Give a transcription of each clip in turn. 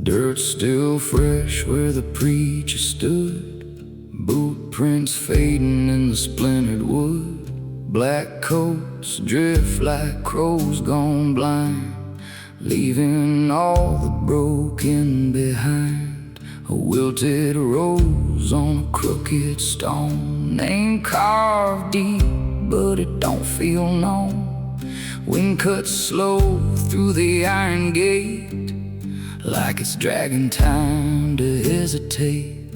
Dirt still fresh where the preacher stood, boot prints fading in the splintered wood. Black coats drift like crows gone blind, leaving all the broken behind. A wilted rose on a crooked stone, name carved deep, but it don't feel known. Wind cuts slow through the iron gate, like it's dragging time to hesitate.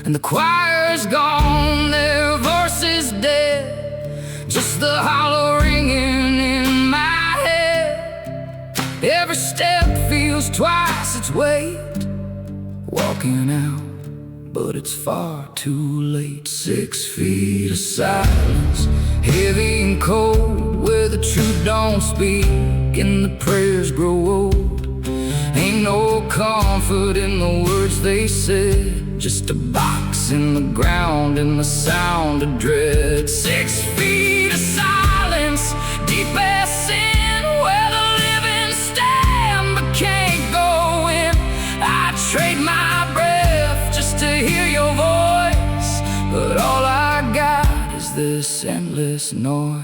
And the choir's gone, their voices dead, just the hollow ringing in my head. Every step feels twice its weight, walking out, but it's far too late. 6 feet of silence, heavy and cold, where the truth don't speak and the prayers grow old. Ain't no comfort in the words they said, just a box in the ground and the sound of dread. 6 feet of silence, deep as sin, where the living stand but can't go in. I trade my breath just to hear your voice, but all I got is this endless noise.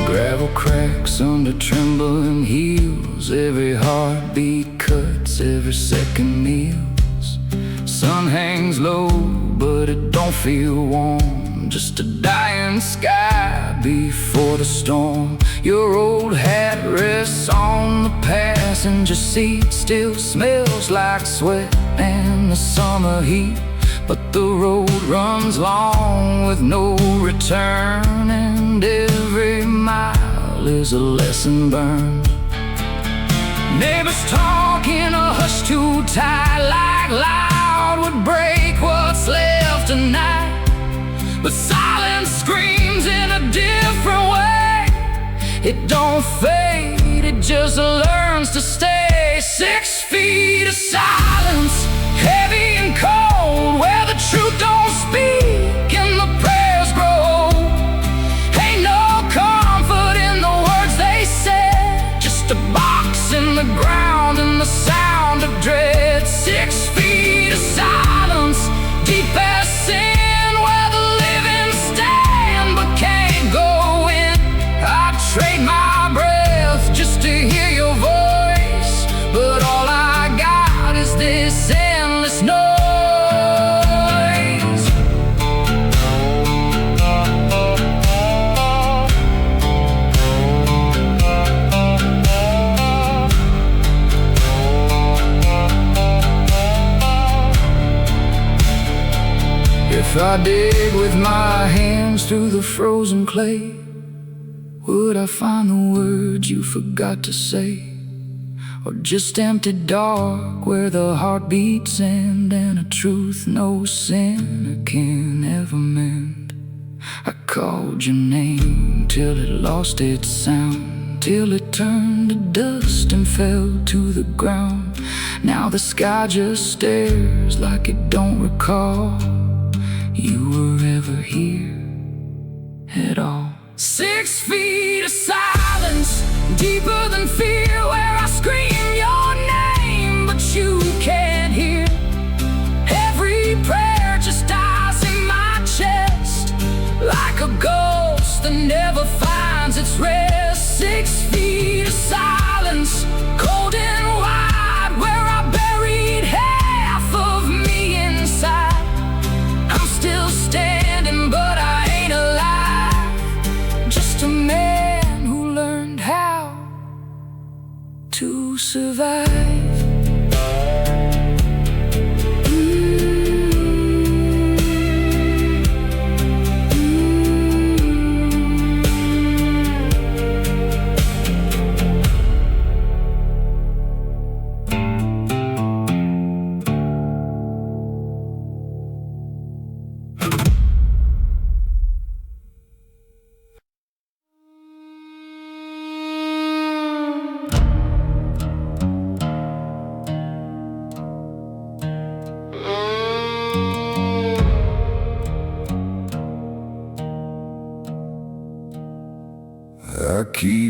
Gravel cracks under trembling heels, every heartbeat cuts, every second kneels. Sun hangs low, but it don't feel warm, just a dying sky before the storm. Your old hat rests on the passenger seat, still smells like sweat and the summer heat. But the road runs long with no return, and every mile is a lesson burned. Neighbors talk in a hush too tight, like loud would break what's left tonight. But silence screams in a different way. It don't fade, it just learns to stay. 6 feet of silence, heavy and cold, where the truth don't speak and the prayers grow old. Ain't no comfort in the words they said, just a box in the ground and the sound of dread. 6 feet of silence, deep as sin, where the living stand but can't go in. I trade my breath just to hear your voice, but all I got is this endless noise. If I dig with my hands through the frozen clay, would I find the words you forgot to say? Or just empty dark where the heartbeats end, and a truth no sinner can ever mend? I called your name till it lost its sound, till it turned to dust and fell to the ground. Now the sky just stares like it don't recall you were ever here at all. 6 feet of silence, deeper than fear, where I scream your name but you can't hear. Every prayer just dies in my chest, like a ghost that never finds its rest. 6 feet of silence, cold and wide, where I buried half of me inside. I'm still standing, but I ain't alive, just a man who learned how to survive.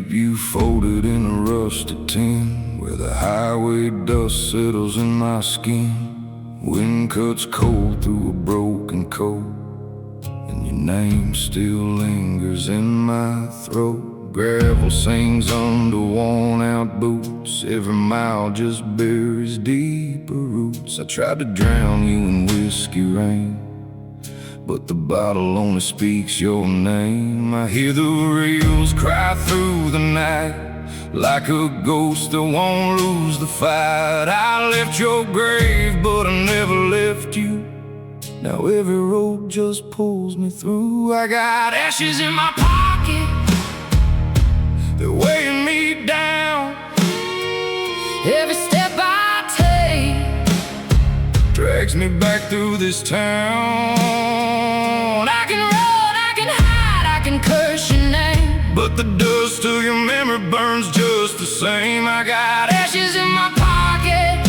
keep you folded in a rusted tin, where the highway dust settles in my skin. Wind cuts cold through a broken coat, and your name still lingers in my throat. Gravel sings under worn-out boots, every mile just buries deeper roots. I tried to drown you in whiskey rain, but the bottle only speaks your name. I hear the reels cry through the night, like a ghost that won't lose the fight. I left your grave, but I never left you. Now every road just pulls me through. I got ashes in my pocket, they're weighing me down. Every step I take drags me back through this town. I can run, I can hide, I can curse your name, but the dust of your memory burns just the same. I got ashes in my pocket,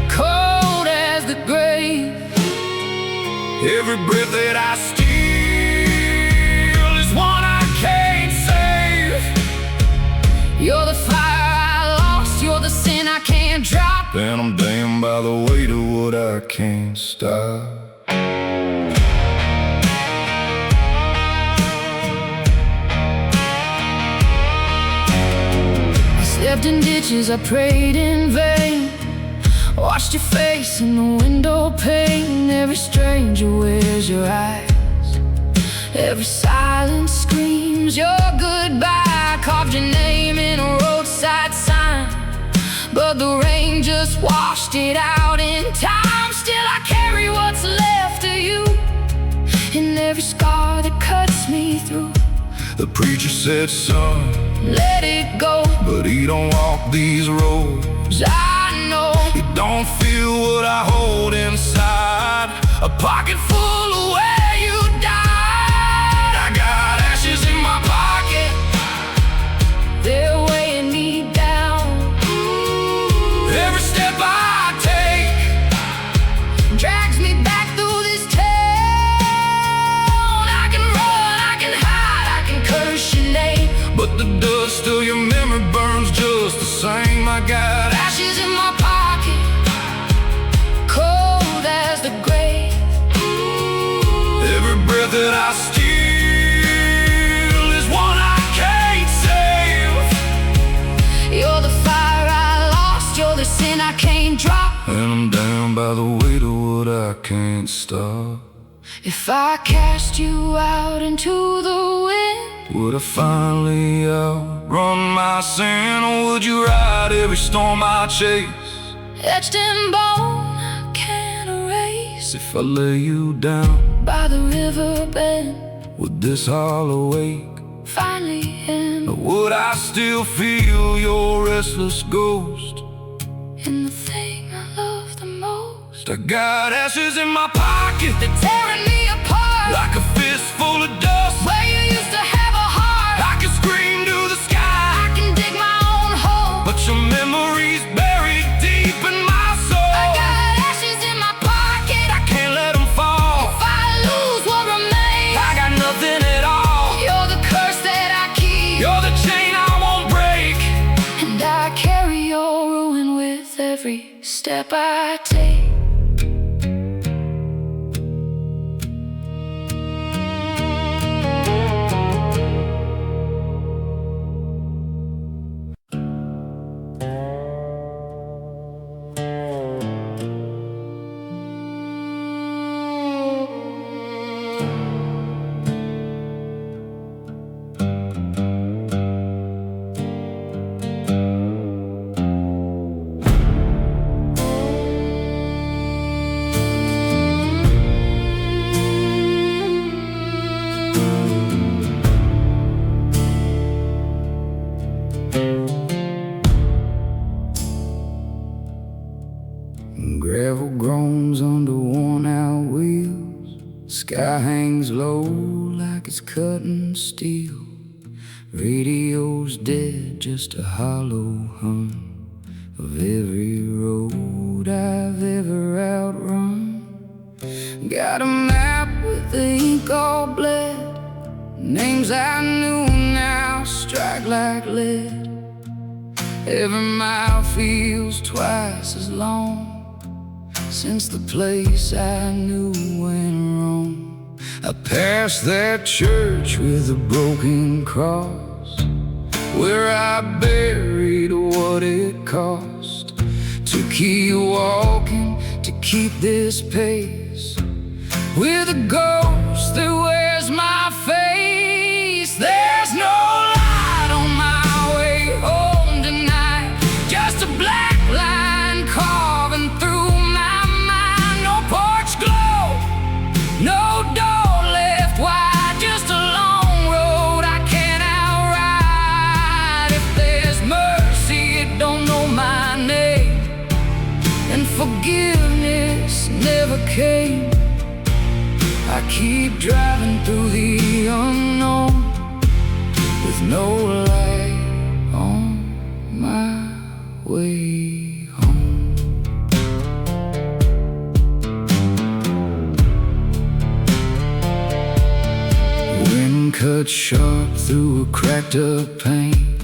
cold as the grave. Every breath that I steal is one I can't save. You're the fire I lost, you're the sin I can't drop, and I'm damned by the weight of what I can't stop. I slept in ditches, I prayed in vain, watched your face in the window pane. Every stranger wears your eyes, every silence screams your goodbye. I carved your name in a roadside sign, but the rain just washed it out in time. Still I carry what's left of you in every scar that cuts me through. The preacher said, son, let it go, but he don't walk these roads. I know you don't feel what I hold inside, a pocket full of where you died. I got ashes in my pocket, they're weighing me down. Every step I take drags me back through this town. I can run, I can hide, I can curse your name, but the dust of your memory burns just the same. I got ashes in my pocket, cold as the grave. Every breath that I steal is one I can't save. You're the fire I lost, you're the sin I can't drop, and I'm down by the weight of what I can't stop. If I cast you out into the wind, would I finally outrun my sin? Or would you ride every storm I chase, etched in bone I can't erase? If I lay you down by the river bend, would this hollow ache finally end? Or would I still feel your restless ghost in the thing I love the most? I got ashes in my pocket, they're tearing me apart, like a fist full of dust where you used to have a heart. I can scream to the sky, I can dig my own hole, but your memory's buried deep in my soul. I got ashes in my pocket, I can't let them fall. If I lose what remains, I got nothing at all. You're the curse that I keep, you're the chain I won't break, and I carry your ruin with every step I take. Gravel groans under worn-out wheels, sky hangs low like it's cutting steel. Radio's dead, just a hollow hum of every road I've ever outrun. Got a map with the ink all bled, names I knew now strike like lead. Every mile feels twice as long since the place I knew went wrong. I passed that church with a broken cross, where I buried what it cost to keep walking, to keep this pace, with a ghost that wears my face. There's no light on my way home tonight, just a black line carving through my mind. No porch glow, no door left wide, just a long road I can't outride. If there's mercy, it don't know my name, and forgiveness never came. I keep driving through the unknown with no light on my way home. Wind cuts sharp through a cracked up pane,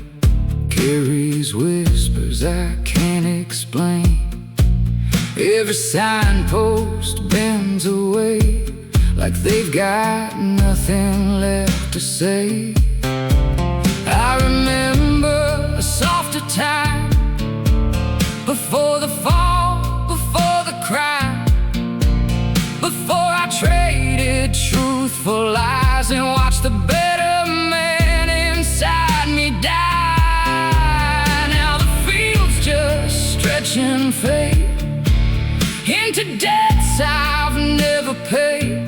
carries whispers I can't explain. Every signpost bends away, like they've got nothing left to say. I remember a softer time, before the fall, before the crime, before I traded truth for lies and watched the better man inside me die. Now the field's just stretch and fade into debts I've never paid.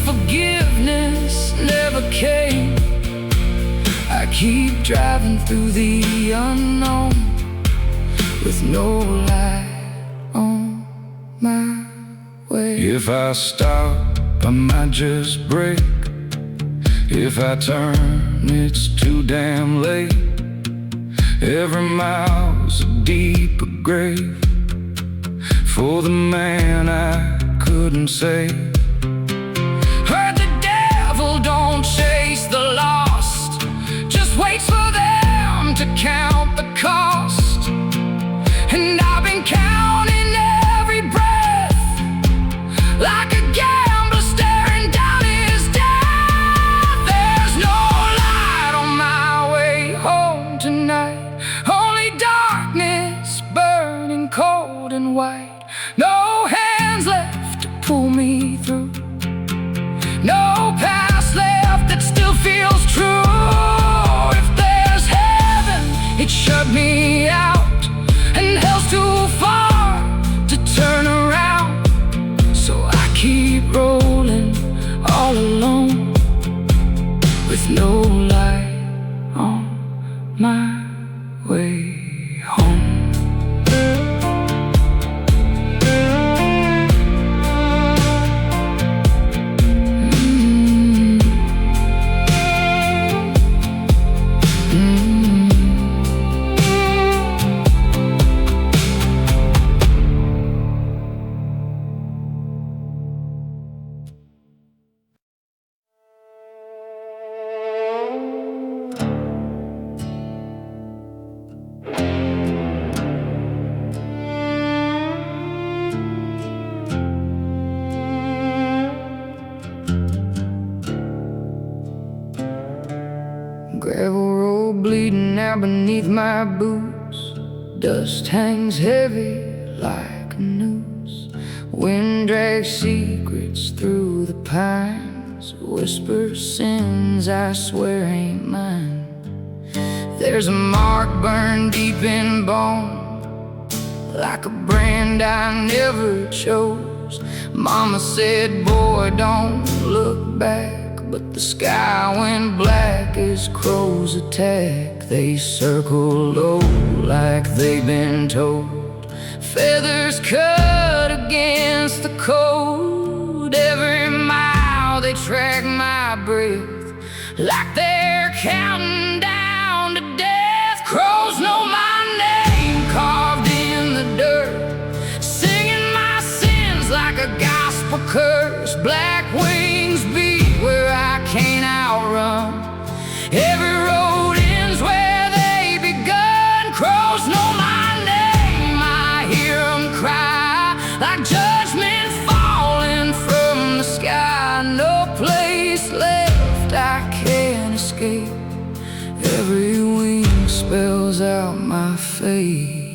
Forgiveness never came. I keep driving through the unknown with no light on my way. If I stop, I might just break. If I turn, it's too damn late. Every mile's a deeper grave for the man I couldn't save. Don't chase the lost, just waits for them to count the cost. And I've been counting every breath, like a gambler staring down his death. There's no light on my way home tonight, only darkness burning cold and white. No hands left to pull me through, no past left that still feels true. If there's heaven, it shut me out, and hell's too far to turn around. So I keep rolling all alone with no light on my way home. Gravel road bleeding out beneath my boots, dust hangs heavy like a noose. Wind drags secrets through the pines, whispers sins I swear ain't mine. There's a mark burned deep in bone, like a brand I never chose. Mama said, boy, don't look back, but the sky went black as crows attack. They circle low like they've been told, feathers cut against the cold. Every mile they track my breath like they're counting down to death. Crows know my name carved in the dirt, singing my sins like a gospel curse. Black wings beat where I can't outrun. Every road ends where they begun. Crows know my name, I hear them cry like judgment falling from the sky. No place left I can't escape. Every wing spells out my fate.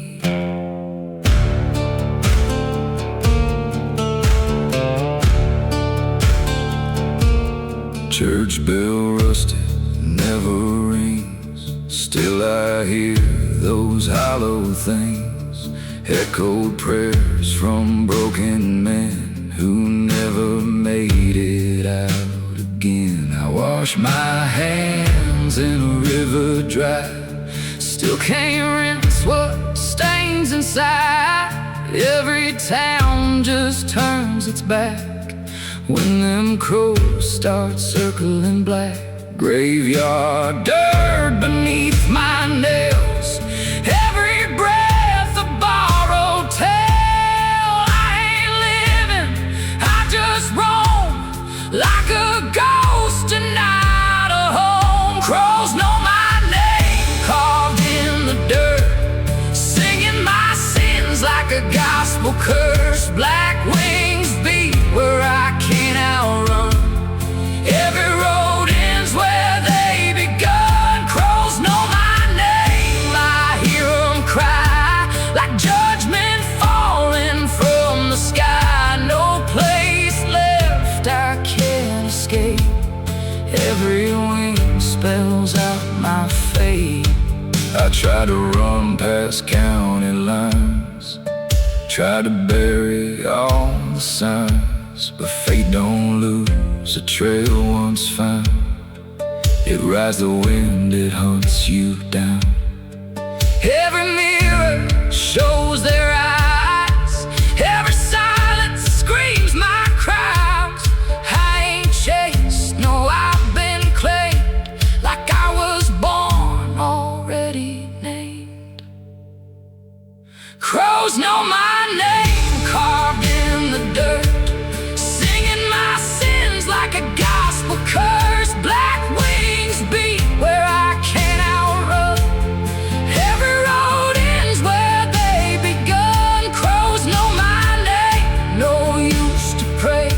Church bell rusted, never rings. Still I hear those hollow things, echoed prayers from broken men who never made it out again. I wash my hands in a river dry, still can't rinse what stains inside. Every town just turns its back when them crows start circling black. Graveyard dirt beneath my nails, every breath a borrowed tale. I ain't living, I just roam like a ghost and not a home. Crows know my name carved in the dirt, singing my sins like a gospel curse. Black wings beat where I can't outrun. Every road ends where they begun. Crows know my name, I hear them cry like judgment falling from the sky. No place left I can't escape. Every wing spells out my fate. I try to run past county lines, try to bury all the signs, but fate don't lose a trail once found. It rides the wind, it hunts you down. Every mirror shows their eyes, every silence screams my crimes. I ain't chased, no, I've been claimed like I was born already named. Crows know my name carved in the dirt, singing my sins like a gospel curse. Black wings beat where I can't outrun. Every road ends where they begun. Crows know my name, no use to pray.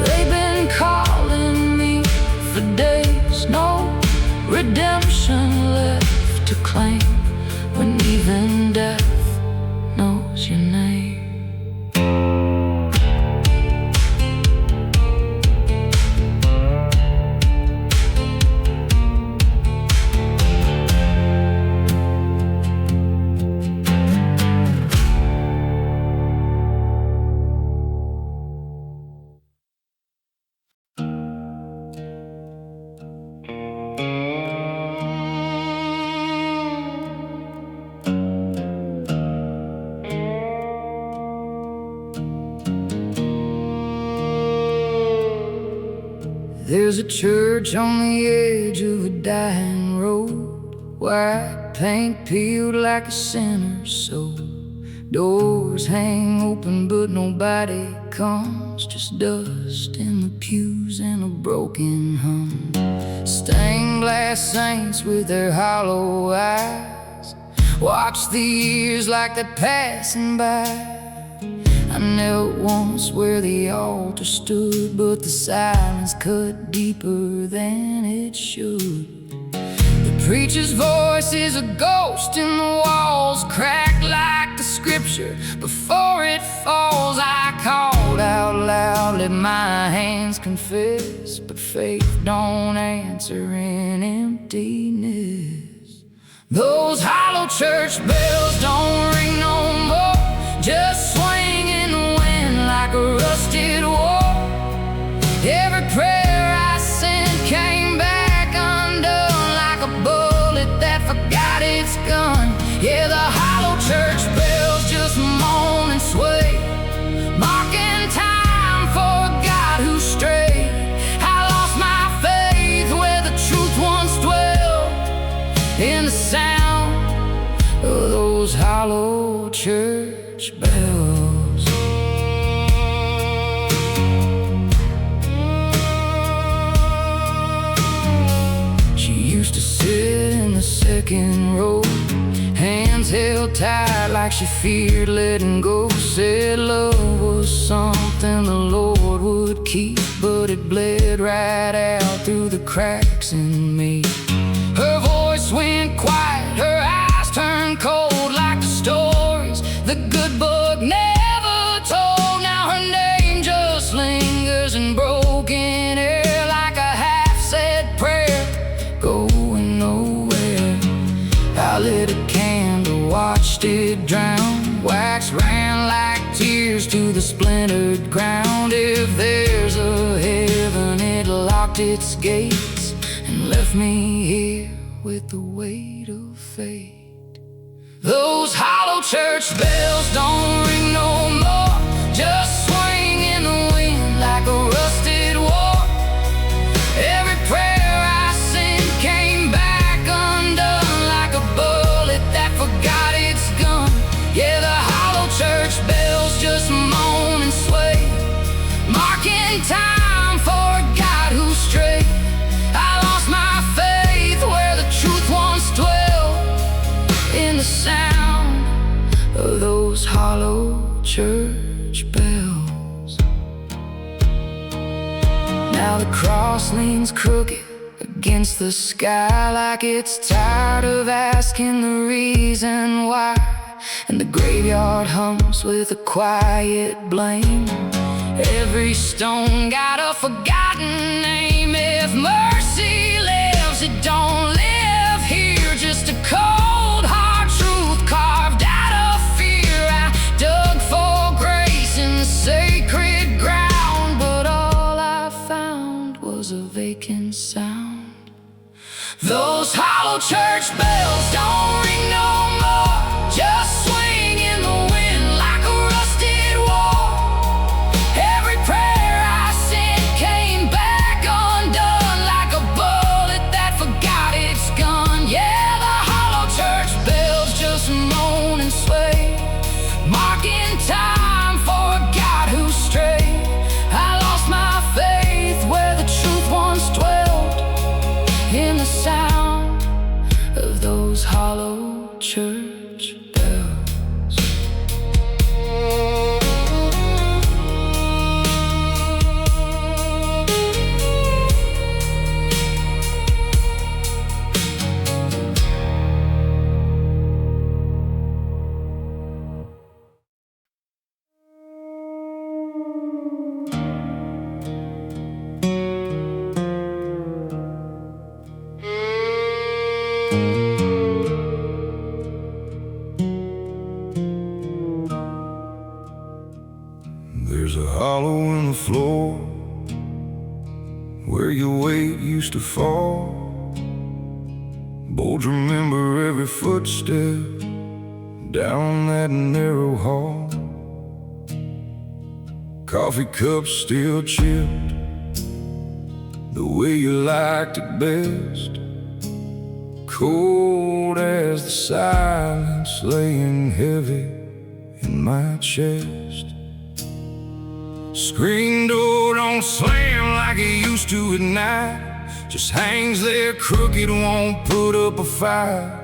They've been calling me for days. No redemption left to claim when even death knows your name. There's a church on the edge of a dying road, white paint peeled like a sinner's soul. Doors hang open but nobody comes, just dust in the pews and a broken hum. Stained glass saints with their hollow eyes watch the years like they're passing by. I knelt once where the altar stood, but the silence cut deeper than it should. The preacher's voice is a ghost in the walls, cracked like the scripture before it falls. I called out loud, let my hands confess, but faith don't answer in emptiness. Those hollow church bells don't ring no more, just swing in the wind like a rusted war. Every prayer I sing in the sound of those hollow church bells. She used to sit in the second row, hands held tight like she feared letting go. Said love was something the Lord would keep, but it bled right out through the cracks in me. Her voice went quiet, her eyes turned cold, like the stories the good book never told. Now her name just lingers in broken air, like a half-said prayer going nowhere. I lit a candle, watched it drown. Wax ran like tears to the splintered ground. If there's a heaven, it locked its gates and left me here with the weight of fate. Those hollow church bells don't ring no more, just swing in the wind like a rusted war. Every prayer I sent came back undone, like a bullet that forgot its gun. Yeah, the hollow church bells just moan and sway, marking time for a God who strayed. I lost my faith where the truth once dwelled, in the sound of those hollow church bells. Now the cross leans crooked against the sky, like it's tired of asking the reason why. And the graveyard hums with a quiet blame. Every stone got a forgotten name. If mercy lives, it don't live here, just a cold hard truth carved out of fear. I dug for grace in the sacred ground, but all I found was a vacant sound. Those hollow church bells don't ring no more, just swing in the wind like a rusted war. Every prayer I sent came back undone, like a bullet that forgot its gun. Yeah, the hollow church bells just moan and sway, marking time for a God who strayed. I lost my faith where the truth once dwelled, in the sound of those hollow church bells. There's a hollow in the floor where your weight used to fall. Bold, remember every footstep down that narrow hall. Coffee cups still chipped the way you liked it best, cold as the silence laying heavy in my chest. Screen door don't slam like it used to at night, just hangs there crooked, won't put up a fight.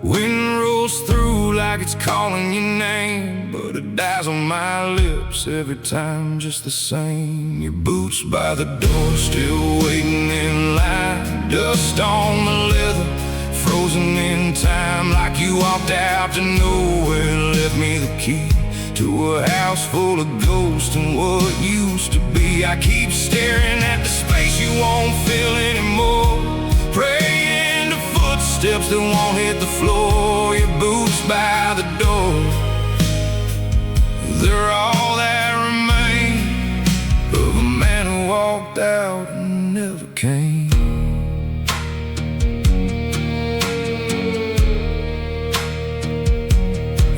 Wind rolls through like it's calling your name, but it dies on my lips every time just the same. Your boots by the door still waiting in line, dust on the leather, frozen in time, like you walked out to nowhere, left me the key to a house full of ghosts and what used to be. I keep staring at the space you won't fill anymore, praying to footsteps that won't hit the floor. Your boots by the door, they're all that remain of a man who walked out and never came.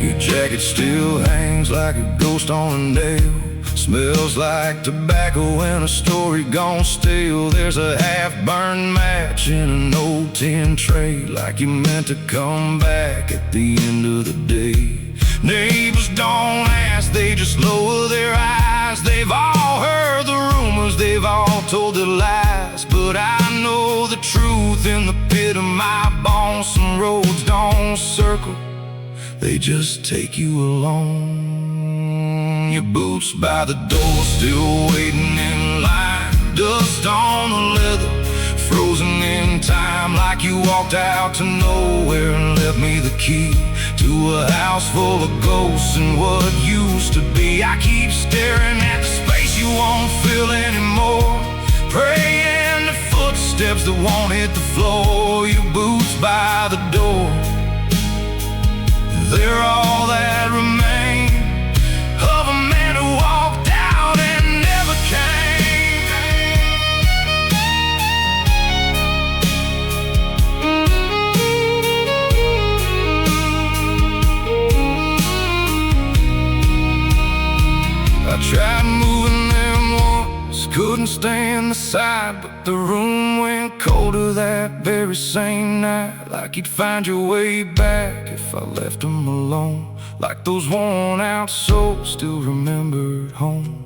Your jacket still hangs like a ghost on a nail, Smells like tobacco and a story gone stale. There's a half-burned match in an old tin tray, like you meant to come back at the end of the day. Neighbors don't ask, they just lower their eyes. They've all heard the rumors, they've all told their lies. But I know the truth in the pit of my bones. Some roads don't circle, they just take you along. Your boots by the door, still waiting in line. Dust on the leather, frozen in time, like you walked out to nowhere and left me the key to a house full of ghosts and what used to be. I keep staring at the space you won't fill anymore, praying to footsteps that won't hit the floor. Your boots by the door, they're all that remain of a man who walked out and never came. I tried moving them once, couldn't stand the sight, but the room went colder that very same night. Like you'd find your way back if I left them alone, like those worn out souls still remembered home.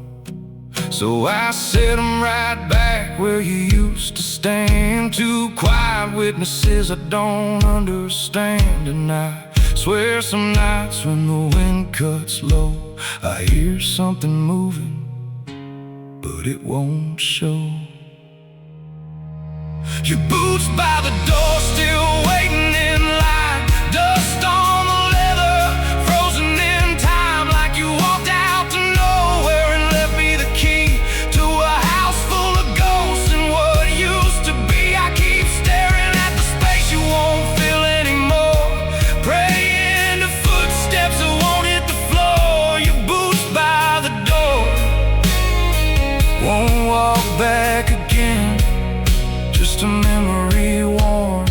So I set them right back where you used to stand. Two quiet witnesses I don't understand. And I swear some nights when the wind cuts low, I hear something moving, but it won't show. Your boots by the door, still waiting in line. Dust on the leather, frozen in time, like you walked out to nowhere and left me the key to a house full of ghosts and what used to be. I keep staring at the space you won't fill anymore, praying to footsteps that won't hit the floor. Your boots by the door won't walk back again, just a memory worn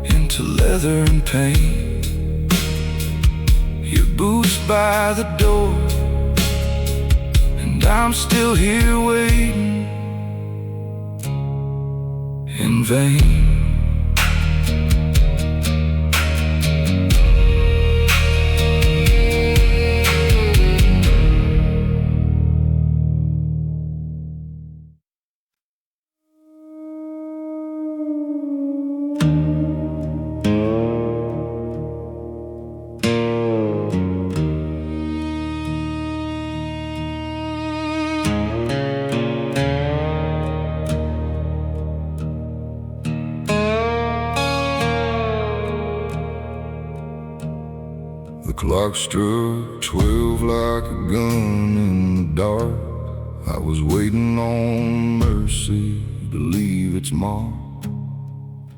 into leather and pain. Your boots by the door, and I'm still here waiting in vain. The clock struck 12 like a gun in the dark. I was waiting on mercy to leave its mark.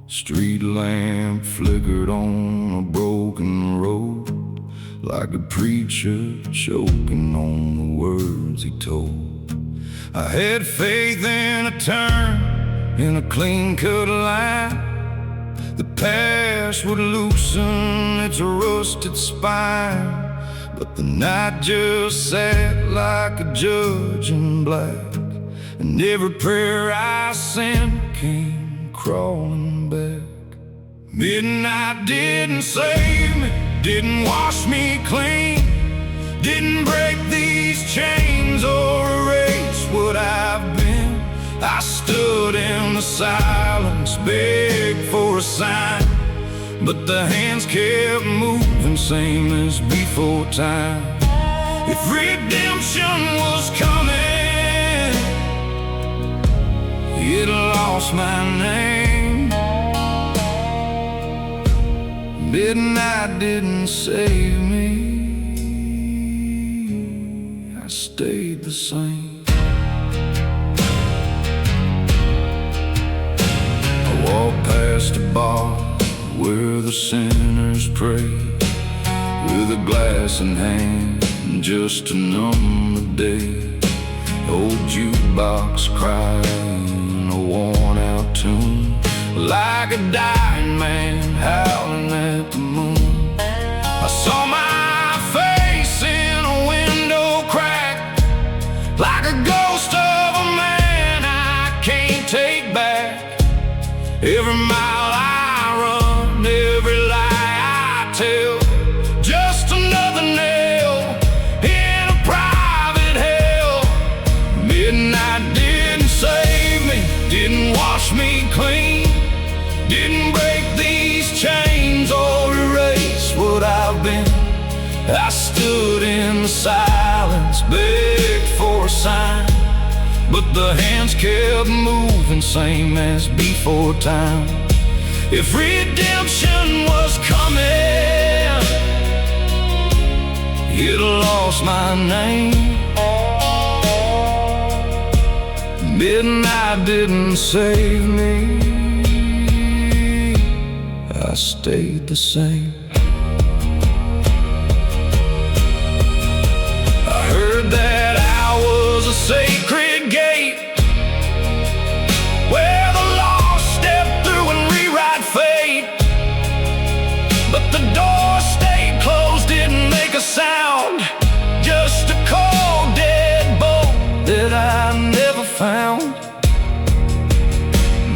Street lamp flickered on a broken road, like a preacher choking on the words he told. I had faith in a turn, in a clean-cut line. The past would loosen its rusted spine, but the night just sat like a judge in black, and every prayer I sent came crawling back. Midnight didn't save me, didn't wash me clean, didn't break these chains or erase what I've been. I stood in the silence, begged for a sign, but the hands kept moving, same as before time. If redemption was coming, it lost my name. Midnight didn't save me, I stayed the same. Walk past a bar where the sinners pray, with a glass in hand just to numb the day. Old jukebox crying a worn-out tune, like a dying man howling at the moon. I saw my face in a window crack, Every mile I run, every lie I tell, just another nail in a private hell. Midnight didn't save me, didn't wash me clean, didn't break these chains or erase what I've been. I stood in the silence, begged for a sign, but the hands kept moving, same as before time. If redemption was coming, it lost my name. Midnight didn't save me, I stayed the same. I heard that I was a sacred gate, where the lost step through and rewrite fate. But the door stayed closed, didn't make a sound, just a cold dead bolt that I never found.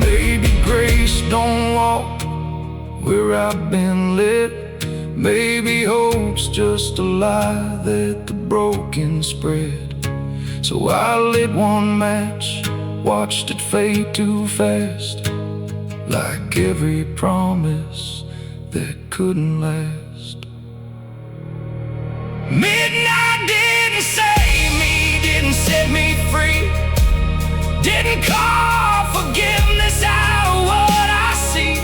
Maybe grace don't walk where I've been led, maybe hope's just a lie that the broken spread. So I lit one match, watched it fade too fast, like every promise that couldn't last. Midnight didn't save me, didn't set me free, didn't call forgiveness out of what I see.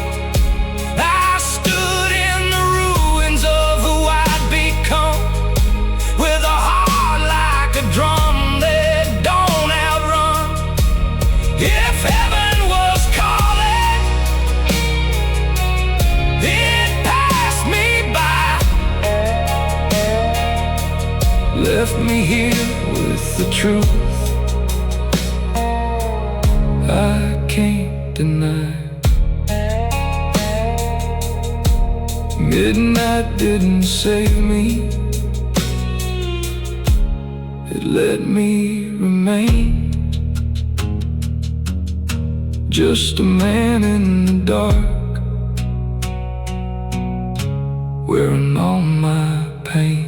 I stood in the ruins of who I'd become, with a heart like a drum that don't outrun. If heaven was calling, it passed me by, left me here with the truth I can't deny. Midnight didn't save me, it let me remain just a man in the dark, wearing all my pain.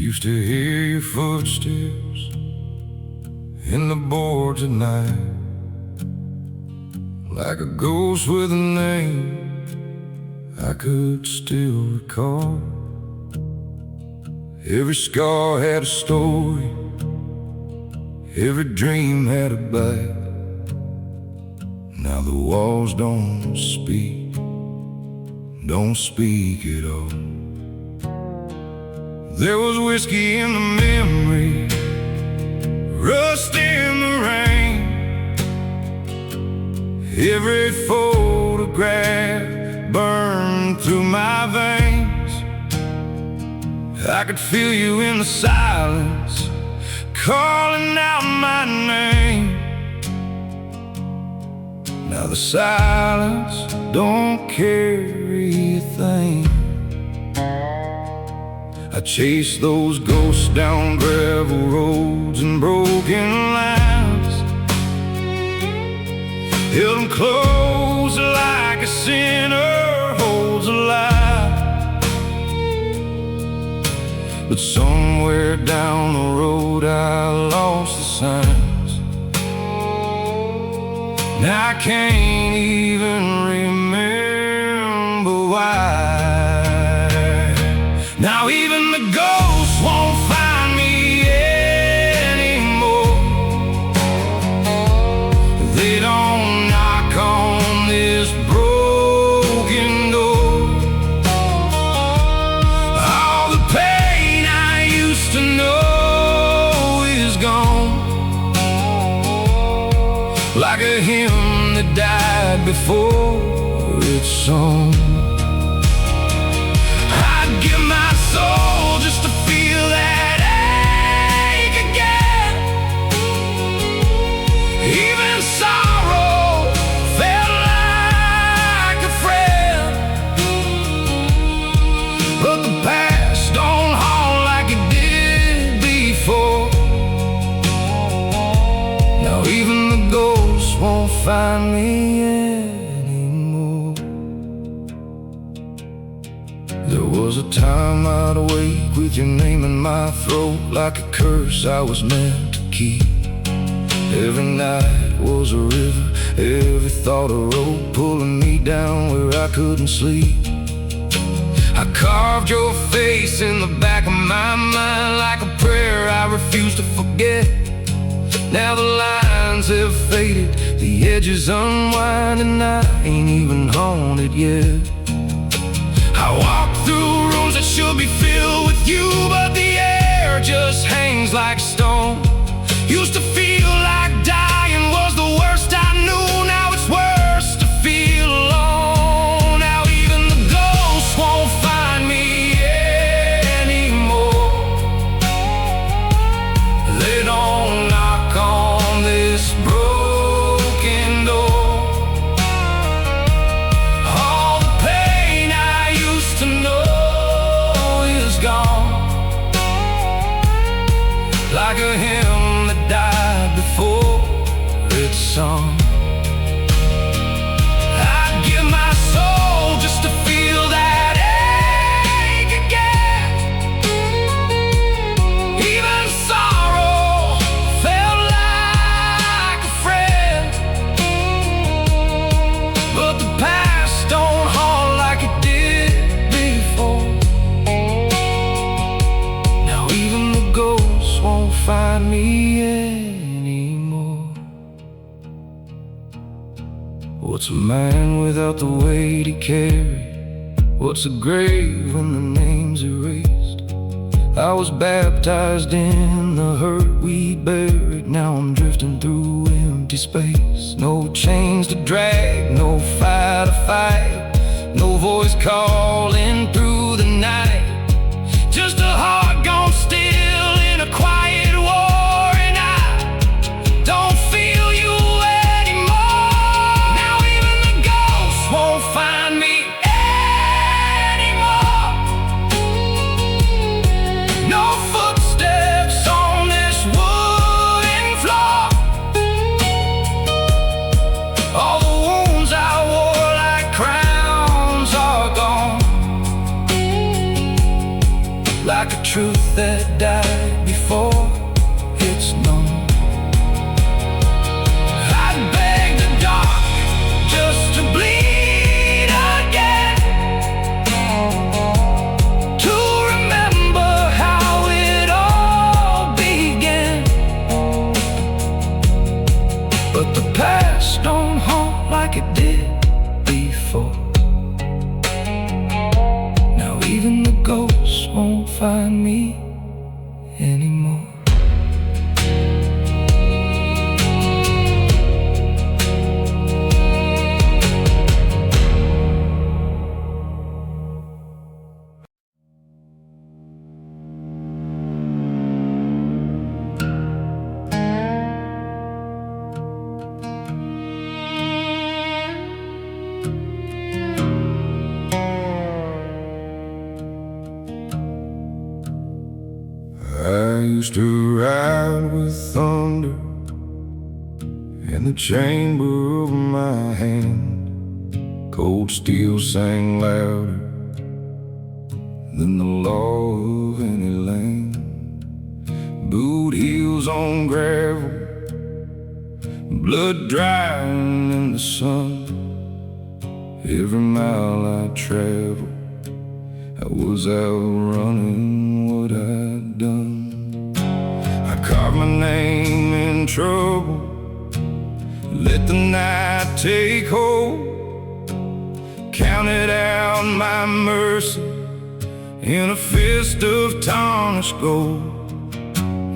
Used to hear your footsteps in the boards at night, like a ghost with a name I could still recall. Every scar had a story, every dream had a bite. Now the walls don't speak at all. There was whiskey in the memory, rust in the rain. Every photograph burned through my veins. I could feel you in the silence, calling out my name. Now the silence don't carry a thing. I chased those ghosts down gravel roads and broken lines, held them close like a sinner holds a lie. But somewhere down the road I lost the signs. Now I can't even remember why. Now even the ghosts won't find me anymore. They don't knock on this broken door. All the pain I used to know is gone, like a hymn that died before its song. me anymore. There was a time I'd awake with your name in my throat, like a curse I was meant to keep. Every night was a river, every thought a rope, pulling me down where I couldn't sleep. I carved your face in the back of my mind like a prayer I refuse to forget. Now the lines have faded, the edges unwind, and I ain't even haunted yet. I walk through rooms that should be filled with you, but the air just hangs like stone. Used to feel like dying was the worst I knew. Now it's worse to feel alone. Now even the ghosts won't find me anymore. They don't knock on this broken door. All the pain I used to know is gone. Like a hymn that died before it's sung. I'd give my soul just to feel that ache again. Even sorrow felt like a friend, but the past don't haunt like it did before. Now even the ghosts won't find me anymore. What's a man without the weight he carried? What's a grave when the name's erased? I was baptized in the hurt we buried. Now I'm drifting through empty space. No chains to drag, no fire to fight, no voice calling through the night. Just a heart gone still in a quiet war, and I don't feel you anymore. Now even the ghosts won't find me anymore. No footsteps on this wooden floor. All the wounds I wore like crowns are gone. Like a truth that died before it's known. I'd beg the dark just to bleed again, to remember how it all began. But the past don't haunt like it did before. Now even the ghosts won't find me anymore. I used to ride with thunder in the chamber of my hand. Cold steel sang louder than the law of any land. Boot heels on gravel, blood drying in the sun. Every mile I traveled, I was out running what I'd done. I carved my name in trouble, let the night take hold. Counted out my mercy in a fist of tarnished gold.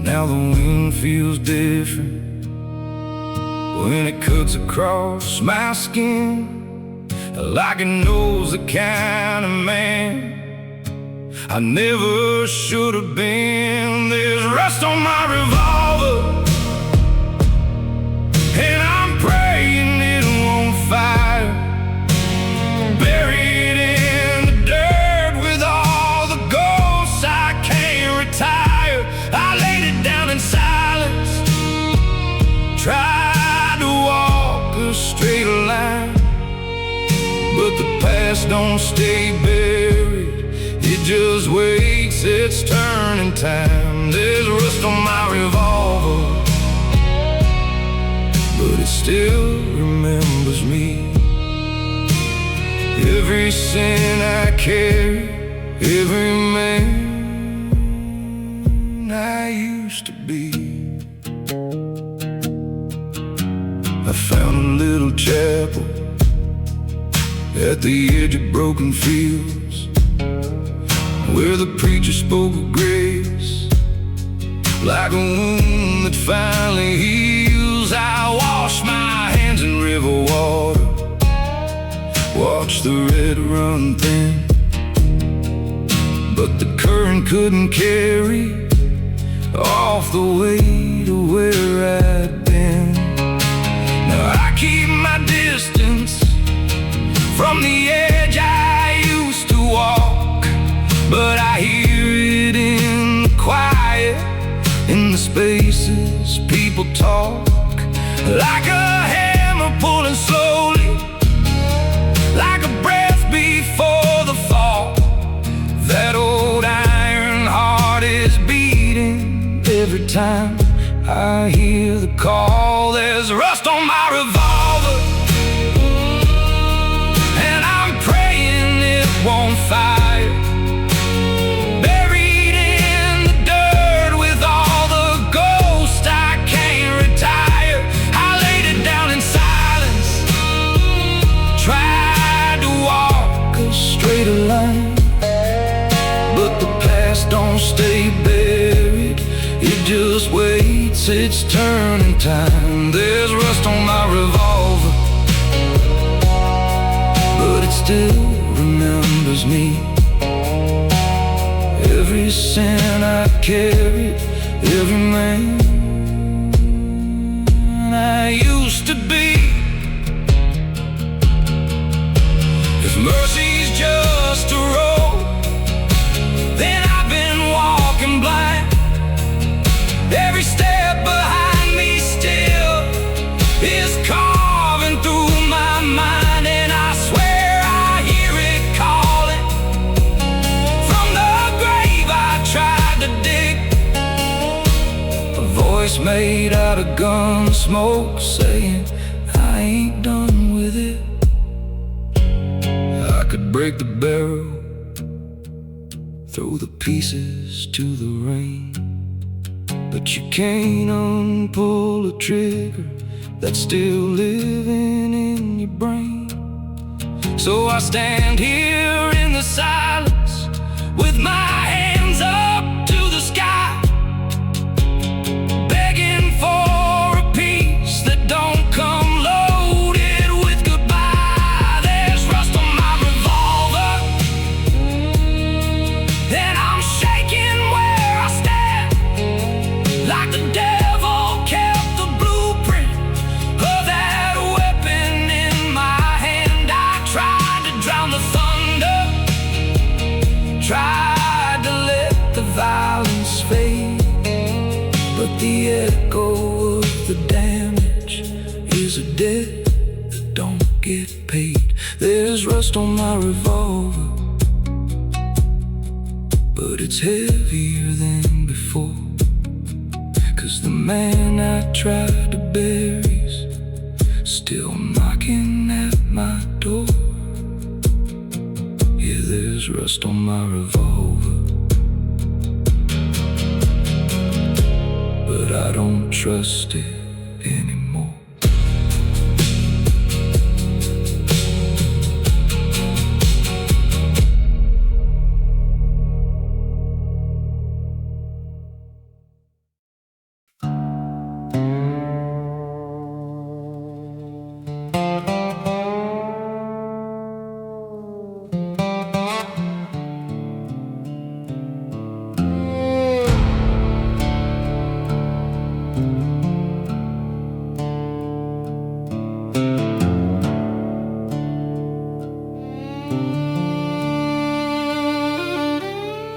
Now the wind feels different when it cuts across my skin, like it knows the kind of man I never should have been. There's rust on my revolver, and I'm praying it won't fire. Buried in the dirt with all the ghosts I can't retire. I laid it down in silence, tried to walk a straight line. don't stay buried, it just waits its turn in time. There's rust on my revolver, but it still remembers me. Every sin I carry, every man I used to be. I found a little chapel at the edge of broken fields, where the preacher spoke of grace like a wound that finally heals. I wash my hands in river water, watch the red run thin, but the current couldn't carry off the way to where I'd been. Now I keep my distance from the edge I used to walk, but I hear it in the quiet, in the spaces people talk, like a hammer pulling slowly, like a breath before the fall. That old iron heart is beating every time I hear the call. There's rust on my revolver, and I'm praying it won't fire. Buried in the dirt with all the ghosts I can't retire. I laid it down in silence, tried to walk a straighter line, but the past don't stay buried, it just waits its turn in time. There's rust on my revolver, but it still remembers me. Every sin I carried, every man I used to be. If mercy's just a road, then I've been walking blind. Every step behind me still is carving through my mind, and I swear I hear it calling from the grave I tried to dig. A voice made out of gun smoke saying I ain't done with it. I could break the barrel, throw the pieces to the rain, but you can't unpull a trigger that's still living in your brain. So I stand here in the silence with my hands up to the sky, begging for a peace that don't come loaded with goodbye. There's rust on my revolver, and I'm shaking where I stand, like the devil kept the blueprint of that weapon in my hand. I tried to drown the thunder, tried to let the violence fade, but the echo of the damage is a debt that don't get paid. There's rust on my revolver, but it's heavier than before, 'cause the man I tried to bury's still knocking at my door. Yeah, there's rust on my revolver, but I don't trust it anymore.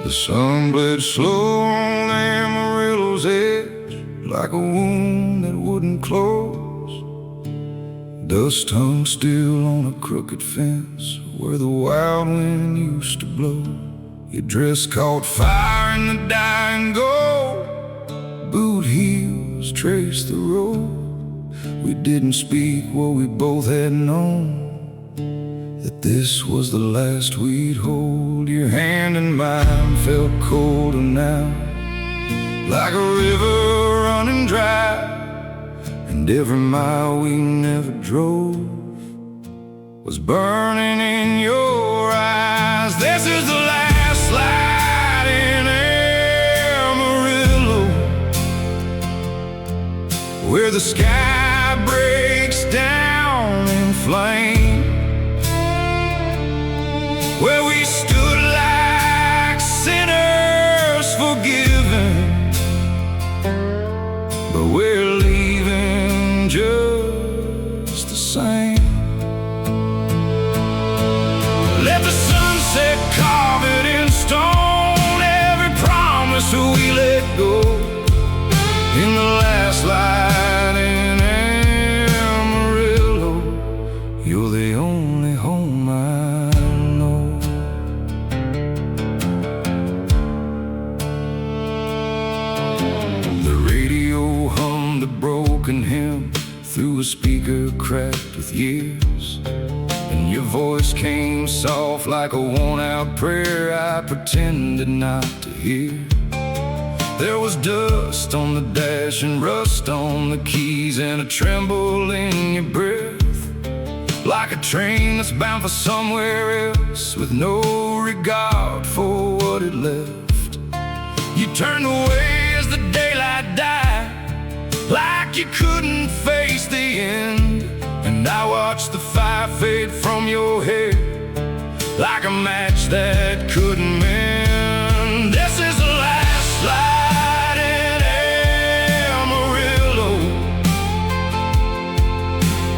The sun bled slow on Amarillo's edge, like a wound that wouldn't close. Dust hung still on a crooked fence where the wild wind used to blow. Your dress caught fire in the dying gold. Boot heels traced the road. We didn't speak what we both had known, that this was the last we'd hold. Your hand in mine felt colder now, like a river running dry. And every mile we never drove was burning in your eyes. This is the last light in Amarillo, where the sky breaks down in flame, where we stood like sinners forgiven, but we're leaving just the same. Let the sunset carve it in stone, every promise we let go. In the last light in Amarillo, you're the only home I know. The radio hummed a broken hymn through a speaker cracked with years, and your voice came soft like a worn-out prayer I pretended not to hear. There was dust on the dash and rust on the keys and a tremble in your breath, like a train that's bound for somewhere else with no regard for what it left. You turned away as the daylight died, like you couldn't face the end. And I watched the fire fade from your hair, like a match that couldn't mend. This is the last light in Amarillo,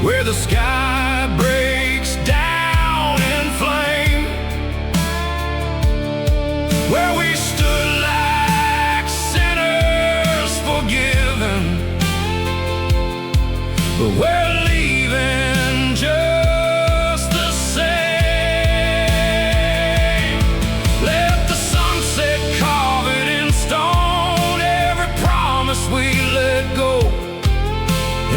where the sky breaks down in flame, where we stood like sinners forgiven, but we're leaving just the same. Let the sunset carve it in stone, every promise we let go.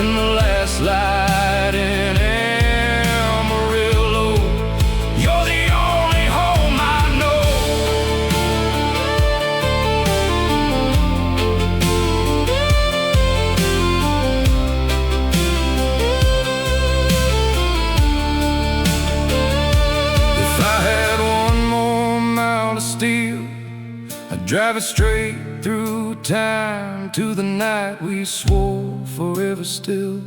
In the last light in Amarillo, you're the only home I know. If I had one more mile to steal, I'd drive it straight through time to the night we swore forever still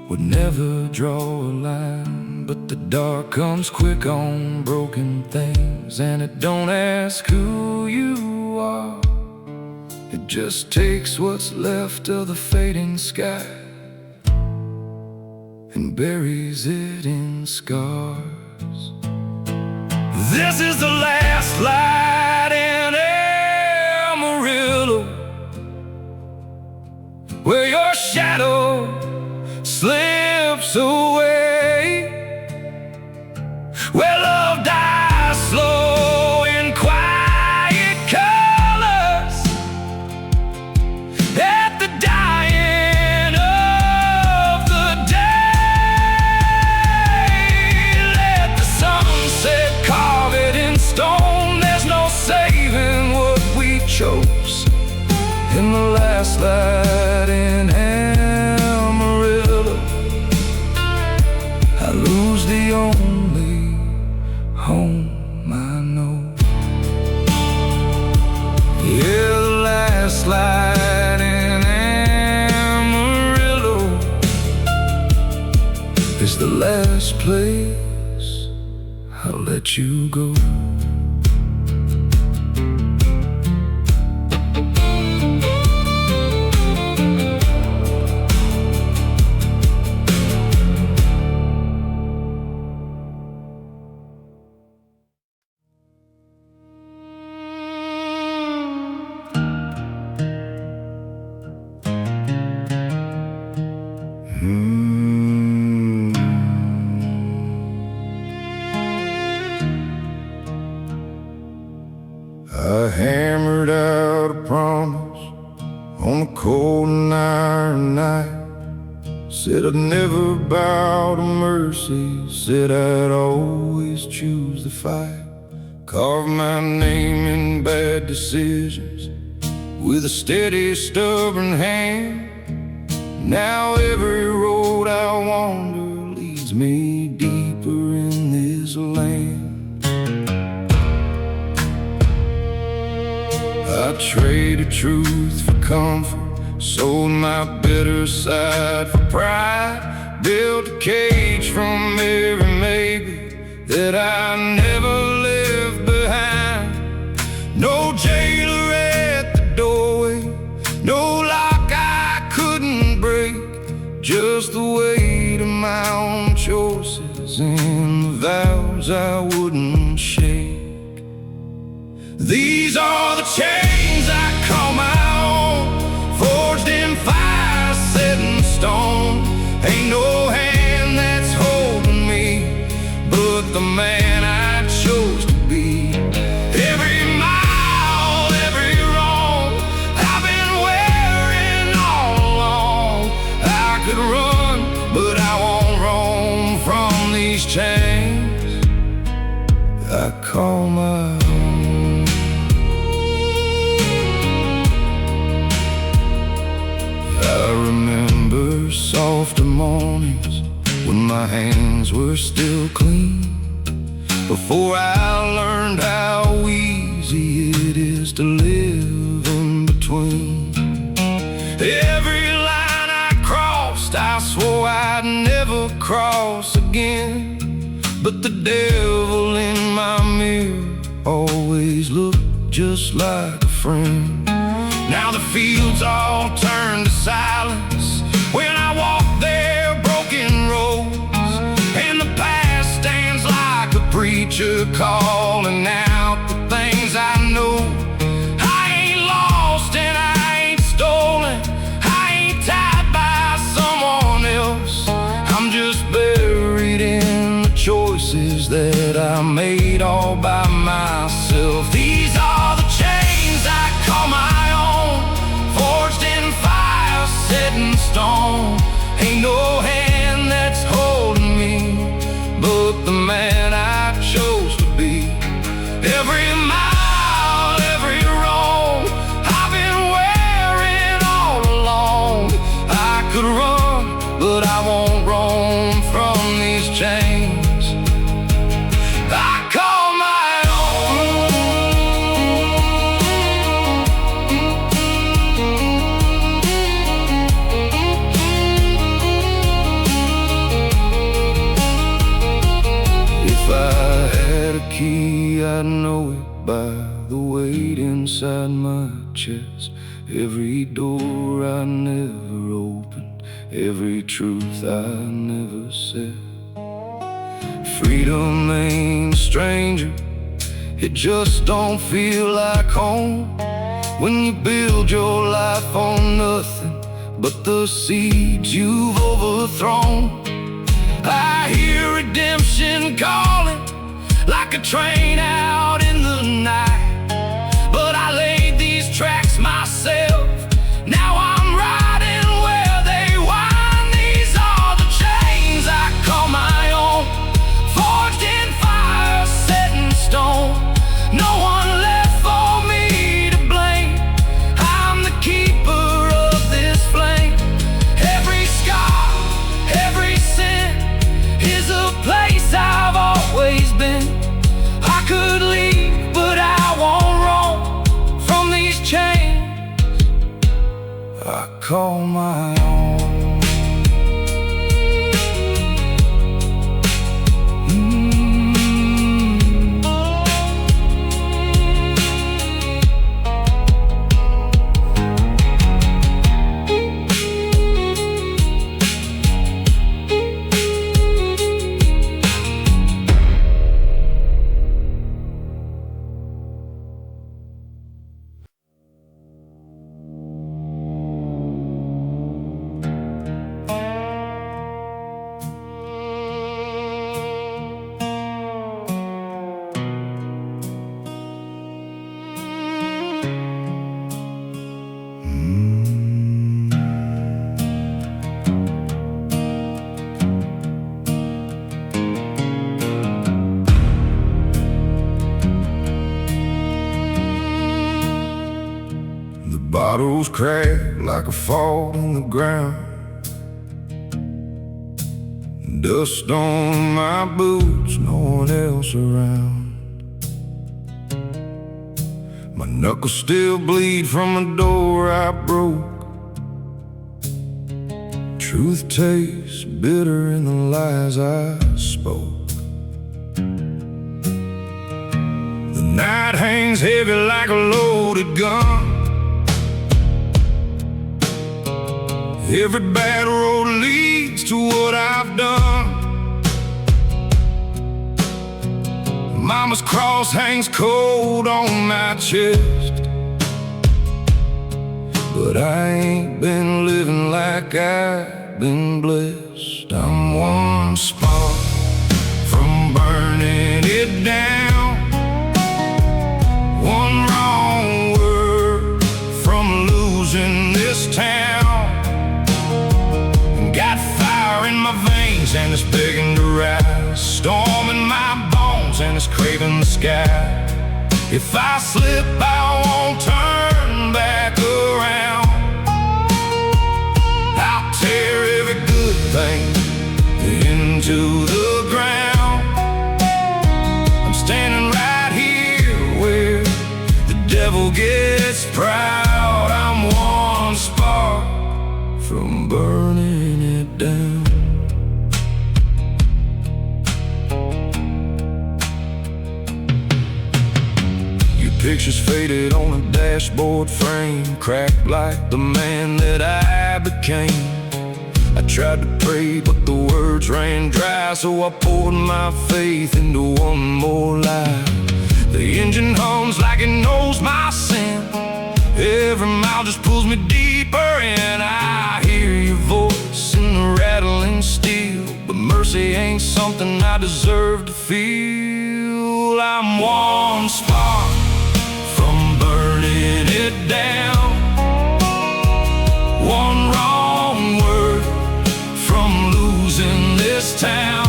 would never draw a line. But the dark comes quick on broken things, and it don't ask who you are. It just takes what's left of the fading sky and buries it in scars. This is the last light in Amarillo, where your shadow slips away, where love dies slow in quiet colors at the dying of the day. Let the sunset carve it in stone, there's no saving what we chose. In the last light in Amarillo, I lose the only home I know. Yeah, the last light in Amarillo is the last place I'll let you go. hammered out a promise on a cold and iron night. Said I'd never bow to mercy, said I'd always choose the fight. Carved my name in bad decisions with a steady, stubborn hand. Now every road I wander leads me deeper in this land. I traded truth for comfort, sold my better side for pride, built a cage from every maybe that I never left behind. No jailer at the doorway, no lock I couldn't break, just the weight of my own choices and the vows I wouldn't shake. These are the chains I call my own, forged in fire, set in stone. Ain't no hand that's holding me but the man I chose to be. Every mile, every wrong I've been wearing all along. I could run, but I won't roam from these chains I call my own. I remember softer mornings when my hands were still clean, before I learned how easy it is to live in between. Every line I crossed, I swore I'd never cross again, but the devil in my mirror always looked just like a friend. Now the fields all turn to silence when I walk their broken roads, and the past stands like a preacher calling out the things I know. I ain't lost and I ain't stolen, I ain't tied by someone else. I'm just buried in the choices that I made all by myself. These are the chains I call my own, forged in fire, set in stone. Ain't no hand that's holding me but the man I chose to be. Every mile, every road I've been wearing all along. I could run, but I won't roam from these chains I call my own. If I had a key, I'd know it by the weight inside my chest. Every door I never opened, every truth I never said. Freedom ain't a stranger, it just don't feel like home when you build your life on nothing but the seeds you've overthrown. I hear redemption calling like a train out in the night, but I laid these tracks myself. Now I'm riding where they wind. These are the chains I call my own, forged in fire, set in stone. No one left for me to blame, I'm the keeper of this flame. Every scar, every sin is a place I've always been. I could leave, but I won't roam from these chains I call my own. The bottles crack like a fall in the ground. Dust on my boots, no one else around. My knuckles still bleed from a door I broke. Truth tastes bitter in the lies I spoke. The night hangs heavy like a loaded gun. Every bad road leads to what I've done. Mama's cross hangs cold on my chest, but I ain't been living like I've been blessed. I'm one spark from burning it down, one wrong word from losing this town. Got fire in my veins and it's begging to rise, storm in my bones and it's craving the sky. If I slip, I won't turn back around. I'll tear every good thing into the ground. I'm standing right here where the devil gets proud. I'm one spark from burning it down. Your picture's faded on a dashboard frame, cracked like the man that I became. I tried to pray, but the words ran dry, so I poured my faith into one more lie. The engine hums like it knows my sin. Every mile just pulls me deeper in. I hear your voice in the rattling steel, but mercy ain't something I deserve to feel. I'm one spark from burning it down, one wrong word from losing this town.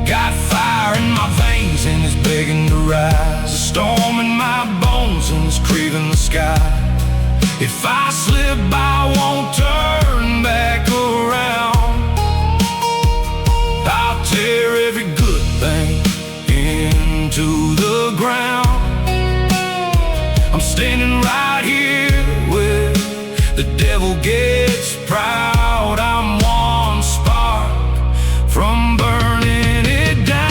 Got fire in my veins and it's begging to rise, a storm in my bones and it's craving the sky. If I slip, I won't turn back around. I'll tear every good thing into the ground. I'm standing right here where the devil gets proud. I'm one spark from burning it down.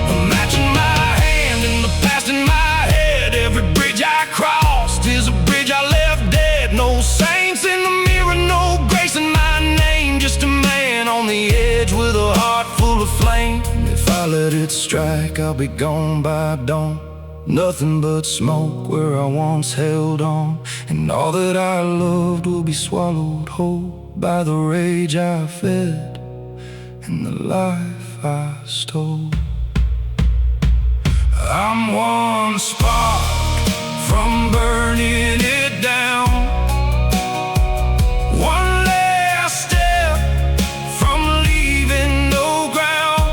Imagine my hand in the past in my head. Every bridge I crossed is a bridge I left dead. No saints in the mirror, no grace in my name. Just a man on the edge with a heart full of flame. If I let it strike, I'll be gone by dawn. Nothing but smoke where I once held on, and all that I loved will be swallowed whole by the rage I fed and the life I stole. I'm one spark from burning it down, one last step from leaving no ground.